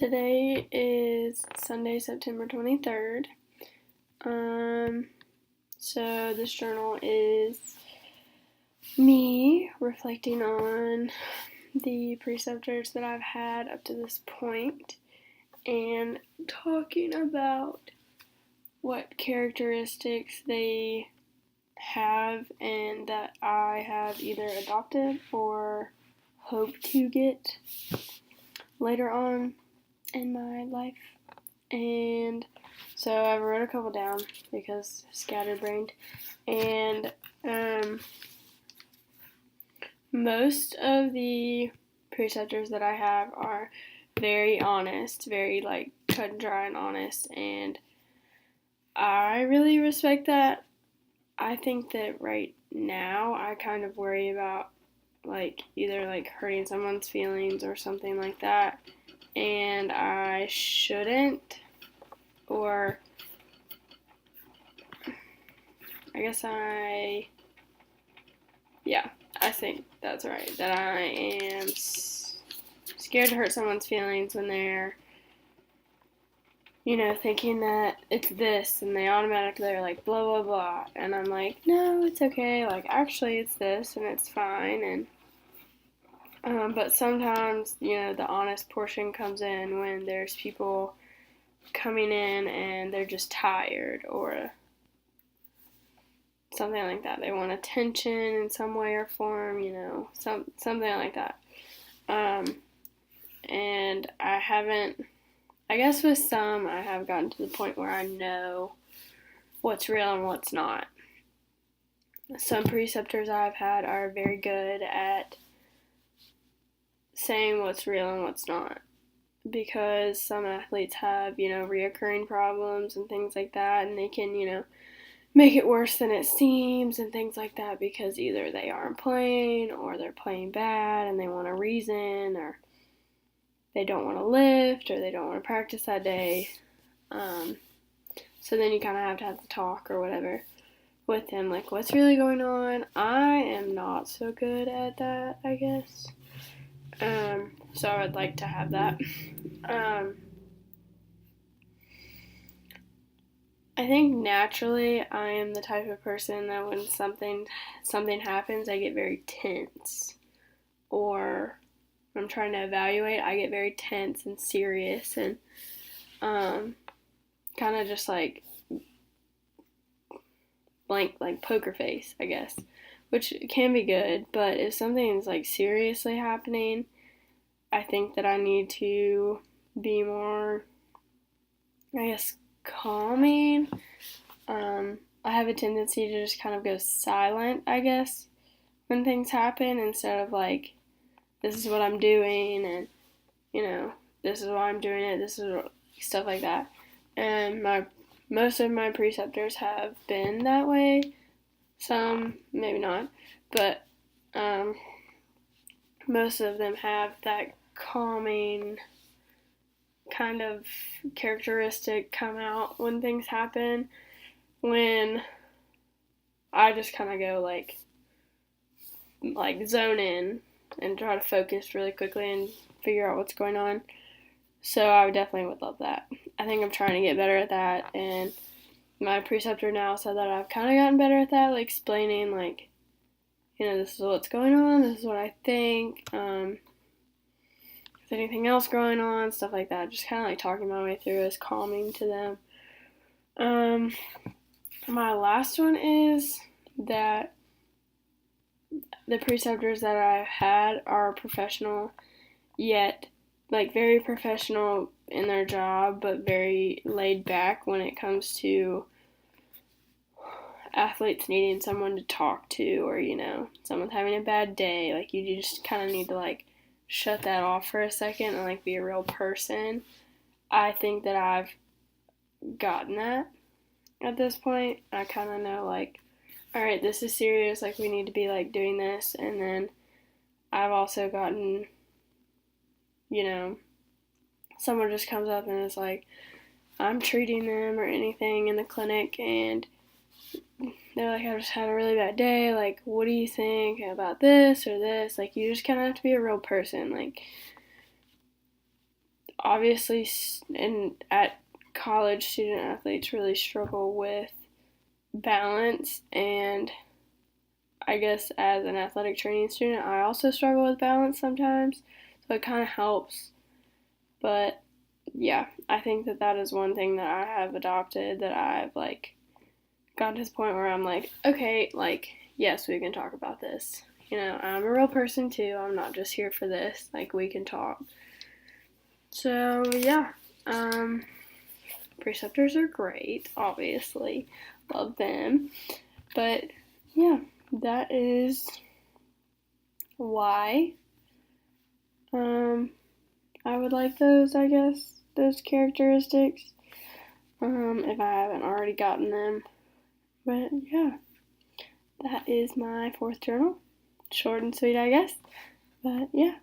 Today is Sunday, September 23rd. So this journal is me reflecting on the preceptors that I've had up to this point and talking about what characteristics they have and that I have either adopted or hope to get later on in my life. And so I wrote a couple down because scatterbrained, and most of the preceptors that I have are very honest, very cut and dry and honest, and I really respect that. I think that right now I kind of worry about either hurting someone's feelings or something like that, and I shouldn't, or I think that's right, that I am scared to hurt someone's feelings when they're, thinking that it's this, and they automatically are like, blah, blah, blah, and I'm like, no, it's okay, actually it's this, and it's fine, and but sometimes, the honest portion comes in when there's people coming in and they're just tired or something like that. They want attention in some way or form, something like that. And I guess with some, I have gotten to the point where I know what's real and what's not. Some preceptors I've had are very good at saying what's real and what's not, because some athletes have, reoccurring problems and things like that, and they can, make it worse than it seems and things like that, because either they aren't playing or they're playing bad and they want a reason, or they don't want to lift, or they don't want to practice that day. So then you kind of have to have the talk or whatever with them, what's really going on. I am not so good at that, I guess. So I would like to have that. I think naturally I am the type of person that when something happens, I get very tense. Or when I'm trying to evaluate, I get very tense and serious and kind of just blank, poker face, I guess, which can be good. But if something's seriously happening, I think that I need to be more, I guess, calming. I have a tendency to just kind of go silent, I guess, when things happen, instead of this is what I'm doing, and this is why I'm doing it, this is stuff like that. And most of my preceptors have been that way. Some maybe not, but most of them have that calming kind of characteristic come out when things happen, when I just kind of go zone in and try to focus really quickly and figure out what's going on. So I definitely would love that. I think I'm trying to get better at that, and my preceptor now said that I've kind of gotten better at that, explaining this is what's going on, this is what I think, is anything else going on, stuff like that. Just kind of talking my way through is calming to them. My last one is that the preceptors that I've had are professional, yet very professional in their job, but very laid back when it comes to athletes needing someone to talk to, or someone's having a bad day. You just kind of need to shut that off for a second and be a real person. I think that I've gotten that at this point. I kind of know alright, this is serious, we need to be doing this. And then I've also gotten, someone just comes up and is I'm treating them or anything in the clinic, and they're I just had a really bad day, what do you think about this or this? You just kind of have to be a real person. obviously, at college, student athletes really struggle with balance, and I guess as an athletic training student, I also struggle with balance sometimes, so it kind of helps. But yeah, I think that that is one thing that I have adopted, that I've like gotten to this point where I'm like, okay, like, yes, we can talk about this. You know, I'm a real person too. I'm not just here for this. Like, we can talk. So yeah, preceptors are great, obviously. Love them. But yeah, that is why I would like those, I guess, those characteristics. If I haven't already gotten them. But yeah, that is my fourth journal. Short and sweet, I guess. But yeah.